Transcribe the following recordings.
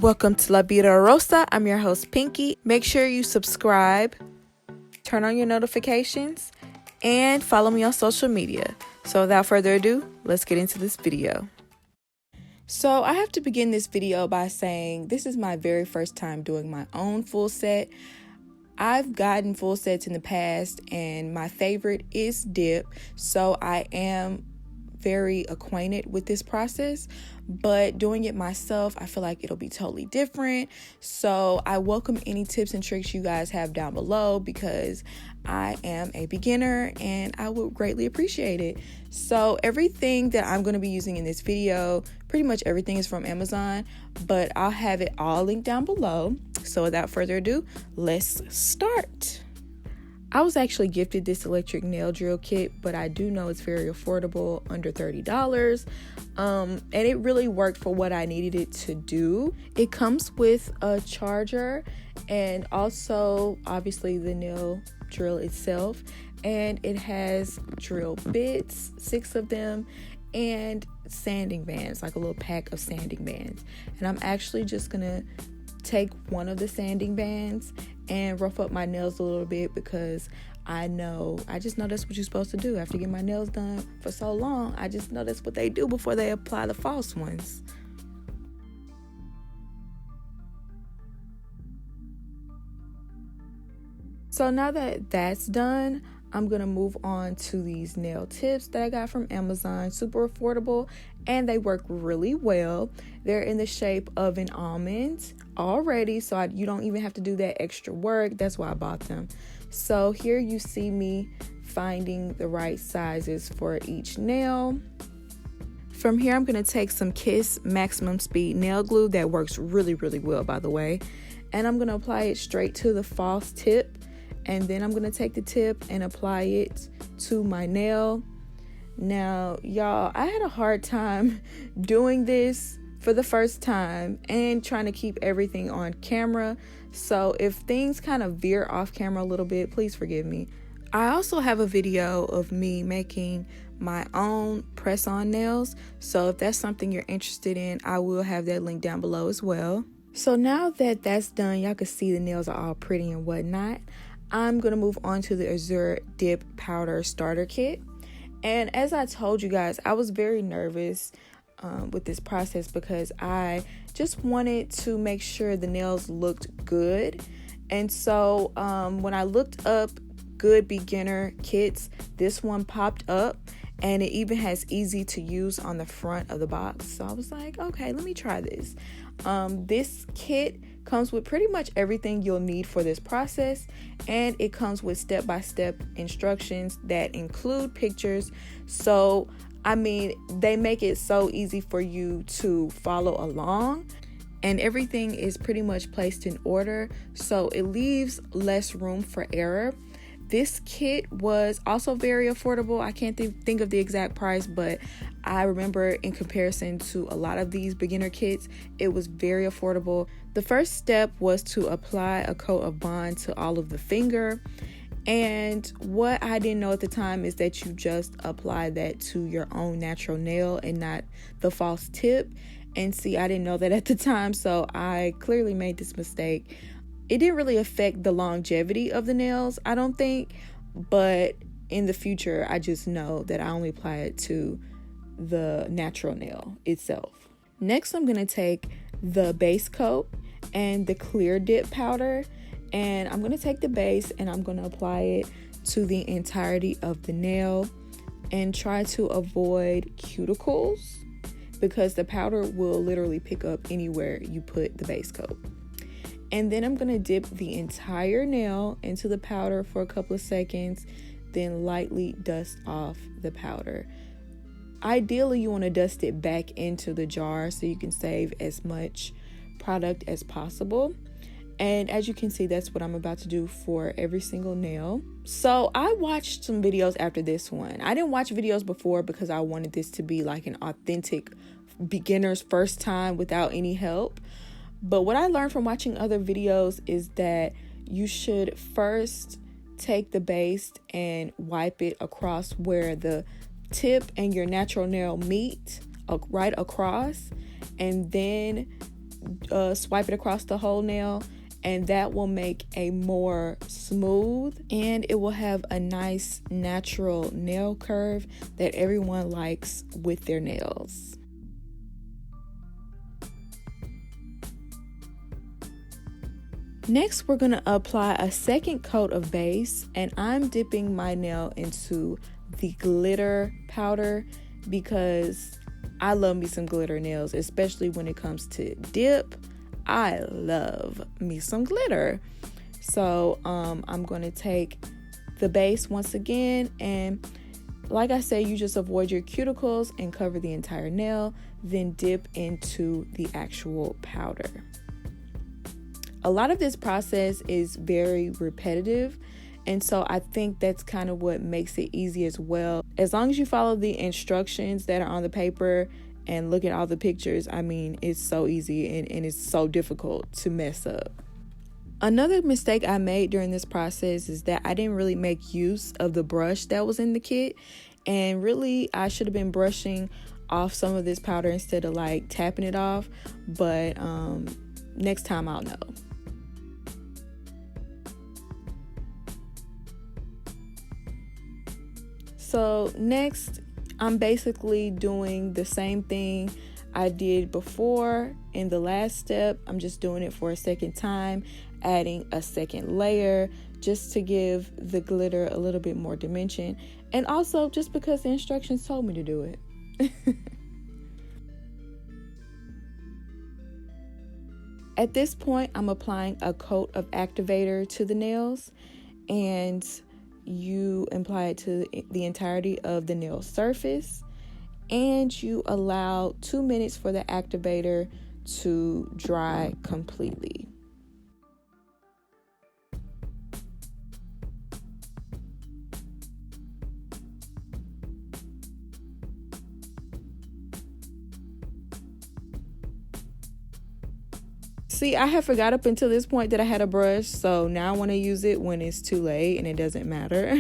Welcome to La Vida Rosa. I'm your host, Pinky. Make sure you subscribe, turn on your notifications, and follow me on social media. So without further ado, let's get into this video. So I have to begin this video by saying this is my very first time doing my own full set. I've gotten full sets in the past and my favorite is dip, so I am very acquainted with this process, but doing it myself, I feel like it'll be totally different. So I welcome any tips and tricks you guys have down below because I am a beginner and I would greatly appreciate it. So everything that I'm going to be using in this video, pretty much everything is from Amazon, but I'll have it all linked down below. So without further ado, let's start. I was actually gifted this electric nail drill kit, but I do know it's very affordable, under $30. And it really worked for what I needed it to do. It comes with a charger and also obviously the nail drill itself. And it has drill bits, 6 of them, and sanding bands, like a little pack of sanding bands. And I'm actually just gonna take one of the sanding bands and rough up my nails a little bit because I just know that's what you're supposed to do. After getting my nails done for so long, I just know that's what they do before they apply the false ones. So now that that's done, I'm going to move on to these nail tips that I got from Amazon. Super affordable and they work really well. They're in the shape of an almond already, so you don't even have to do that extra work. That's why I bought them. So here you see me finding the right sizes for each nail. From here, I'm going to take some Kiss Maximum Speed nail glue that works really, really well, by the way. And I'm going to apply it straight to the false tip. And then I'm going to take the tip and apply it to my nail. Now, y'all, I had a hard time doing this for the first time and trying to keep everything on camera. So if things kind of veer off camera a little bit, please forgive me. I also have a video of me making my own press-on nails. So if that's something you're interested in, I will have that link down below as well. So now that that's done, y'all can see the nails are all pretty and whatnot. I'm going to move on to the Azure Dip Powder Starter Kit. And as I told you guys, I was very nervous with this process because I just wanted to make sure the nails looked good. And so when I looked up good beginner kits, this one popped up and it even has easy to use on the front of the box. So I was like, okay, let me try this. This kit comes with pretty much everything you'll need for this process, and it comes with step-by-step instructions that include pictures. So I mean, they make it so easy for you to follow along, and everything is pretty much placed in order, so it leaves less room for error. This kit was also very affordable. I can't think of the exact price, but I remember in comparison to a lot of these beginner kits, it was very affordable. The first step was to apply a coat of bond to all of the finger. And what I didn't know at the time is that you just apply that to your own natural nail and not the false tip. And see, I didn't know that at the time, so I clearly made this mistake. It didn't really affect the longevity of the nails, I don't think, but in the future, I just know that I only apply it to the natural nail itself. Next, I'm going to take the base coat and the clear dip powder, and I'm going to take the base and I'm going to apply it to the entirety of the nail and try to avoid cuticles because the powder will literally pick up anywhere you put the base coat. And then I'm going to dip the entire nail into the powder for a couple of seconds, then lightly dust off the powder. Ideally, you want to dust it back into the jar so you can save as much product as possible. And as you can see, that's what I'm about to do for every single nail. So I watched some videos after this one. I didn't watch videos before because I wanted this to be like an authentic beginner's first time without any help. But what I learned from watching other videos is that you should first take the base and wipe it across where the tip and your natural nail meet, right across, and then swipe it across the whole nail, and that will make a more smooth, and it will have a nice natural nail curve that everyone likes with their nails. Next, we're going to apply a second coat of base, and I'm dipping my nail into the glitter powder because I love me some glitter nails, especially when it comes to dip. I love me some glitter. So I'm going to take the base once again, and like I say, you just avoid your cuticles and cover the entire nail, then dip into the actual powder. A lot of this process is very repetitive, and so I think that's kind of what makes it easy as well. As long as you follow the instructions that are on the paper and look at all the pictures, I mean, it's so easy and it's so difficult to mess up. Another mistake I made during this process is that I didn't really make use of the brush that was in the kit, and really I should have been brushing off some of this powder instead of like tapping it off, but next time I'll know. So next, I'm basically doing the same thing I did before in the last step. I'm just doing it for a second time, adding a second layer just to give the glitter a little bit more dimension, and also just because the instructions told me to do it. At this point, I'm applying a coat of activator to the nails, and you apply it to the entirety of the nail surface, and you allow 2 minutes for the activator to dry completely. See, I had forgot up until this point that I had a brush, so now I want to use it when it's too late and it doesn't matter.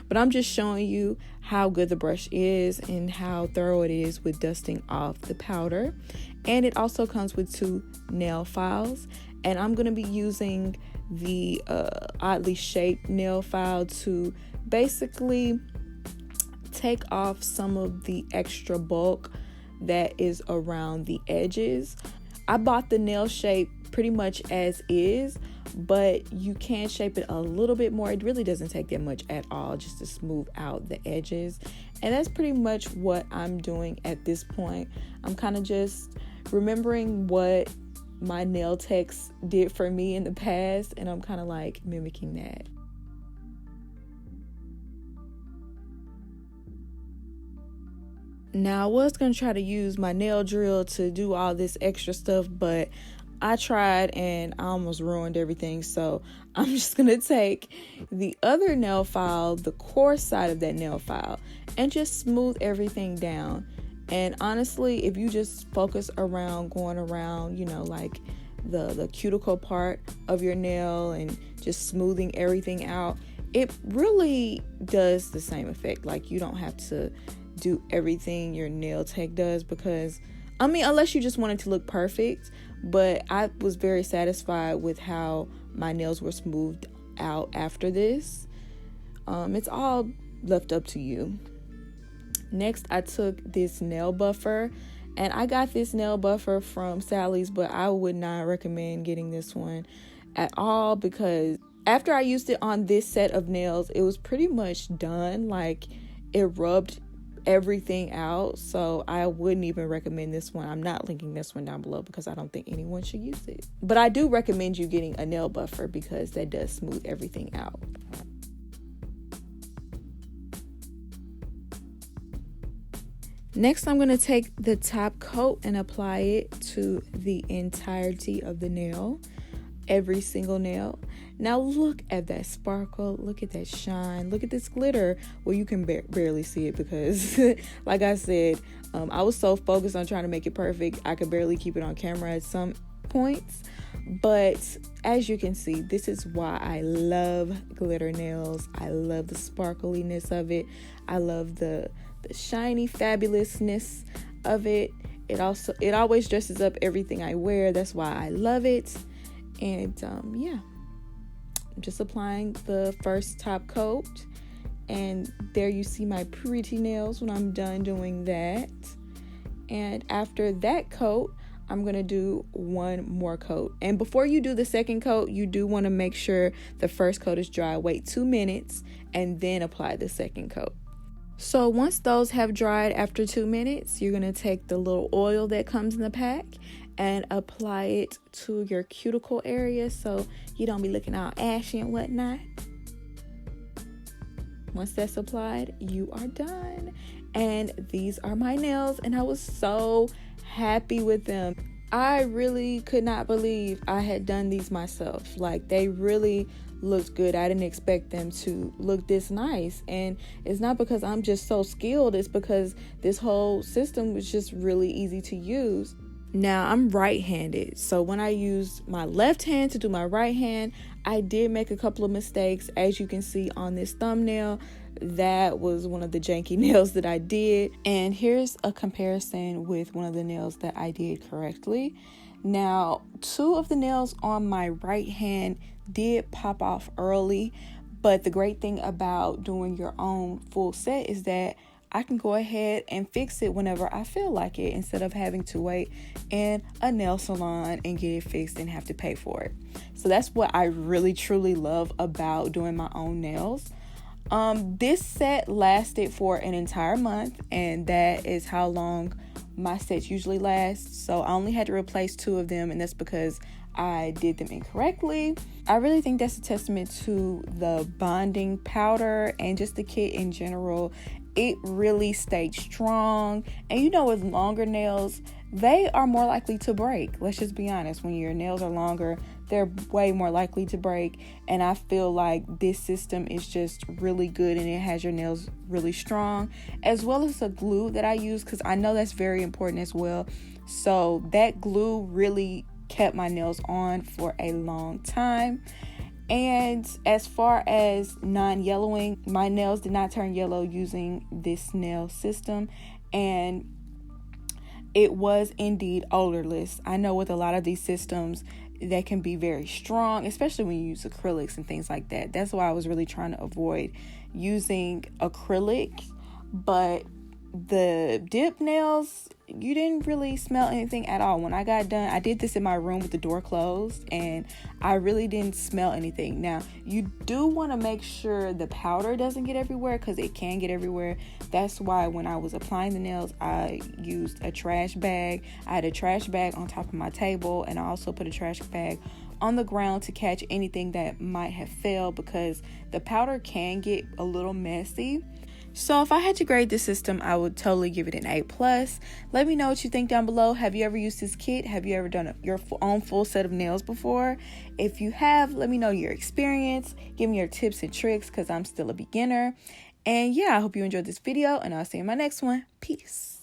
But I'm just showing you how good the brush is and how thorough it is with dusting off the powder. And it also comes with 2 nail files, and I'm going to be using the oddly shaped nail file to basically take off some of the extra bulk that is around the edges. I bought the nail shape pretty much as is, but you can shape it a little bit more. It really doesn't take that much at all, just to smooth out the edges. And that's pretty much what I'm doing at this point. I'm kind of just remembering what my nail techs did for me in the past, and I'm kind of like mimicking that. Now, I was going to try to use my nail drill to do all this extra stuff, but I tried and I almost ruined everything. So I'm just going to take the other nail file, the coarse side of that nail file, and just smooth everything down. And honestly, if you just focus around going around, you know, like the cuticle part of your nail and just smoothing everything out, it really does the same effect. Like, you don't have to do everything your nail tech does, because I mean, unless you just want it to look perfect. But I was very satisfied with how my nails were smoothed out after this. It's all left up to you. Next, I took this nail buffer, and I got this nail buffer from Sally's, but I would not recommend getting this one at all, because after I used it on this set of nails, it was pretty much done. Like, it rubbed everything out, so I wouldn't even recommend this one. I'm not linking this one down below because I don't think anyone should use it. But I do recommend you getting a nail buffer because that does smooth everything out. Next, I'm going to take the top coat and apply it to the entirety of the nail, every single nail. Now look at that sparkle, look at that shine, look at this glitter. Well, you can barely see it because like I said, I was so focused on trying to make it perfect, I could barely keep it on camera at some points. But as you can see, this is why I love glitter nails. I love the sparkliness of it. I love the shiny fabulousness of it. it always dresses up everything I wear. That's why I love it. And yeah, I'm just applying the first top coat, and there you see my pretty nails when I'm done doing that. And after that coat, I'm gonna do one more coat. And before you do the second coat, you do want to make sure the first coat is dry. Wait 2 minutes and then apply the second coat. So once those have dried after 2 minutes, you're gonna take the little oil that comes in the pack and apply it to your cuticle area so you don't be looking all ashy and whatnot. Once that's applied, you are done. And these are my nails, and I was so happy with them. I really could not believe I had done these myself. Like, they really looked good. I didn't expect them to look this nice. And it's not because I'm just so skilled, it's because this whole system was just really easy to use. Now, I'm right-handed, so when I used my left hand to do my right hand, I did make a couple of mistakes. As you can see on this thumbnail, that was one of the janky nails that I did. And here's a comparison with one of the nails that I did correctly. Now, 2 of the nails on my right hand did pop off early, but the great thing about doing your own full set is that I can go ahead and fix it whenever I feel like it, instead of having to wait in a nail salon and get it fixed and have to pay for it. So that's what I really truly love about doing my own nails. This set lasted for an entire month, and that is how long my sets usually last. So I only had to replace 2 of them, and that's because I did them incorrectly. I really think that's a testament to the bonding powder and just the kit in general. It really stayed strong. And you know, with longer nails, they are more likely to break. Let's just be honest. When your nails are longer, they're way more likely to break. And I feel like this system is just really good, and it has your nails really strong, as well as the glue that I use, because I know that's very important as well. So that glue really kept my nails on for a long time. And as far as non-yellowing, my nails did not turn yellow using this nail system, and it was indeed odorless. I know with a lot of these systems, they can be very strong, especially when you use acrylics and things like that. That's why I was really trying to avoid using acrylic. But the dip nails, you didn't really smell anything at all. When I got done, I did this in my room with the door closed, and I really didn't smell anything. Now, you do want to make sure the powder doesn't get everywhere, because it can get everywhere. That's why when I was applying the nails, I used a trash bag. I had a trash bag on top of my table, and I also put a trash bag on the ground to catch anything that might have failed, because the powder can get a little messy. So if I had to grade this system, I would totally give it an A+. Let me know what you think down below. Have you ever used this kit? Have you ever done your own full set of nails before? If you have, let me know your experience. Give me your tips and tricks, because I'm still a beginner. And yeah, I hope you enjoyed this video, and I'll see you in my next one. Peace.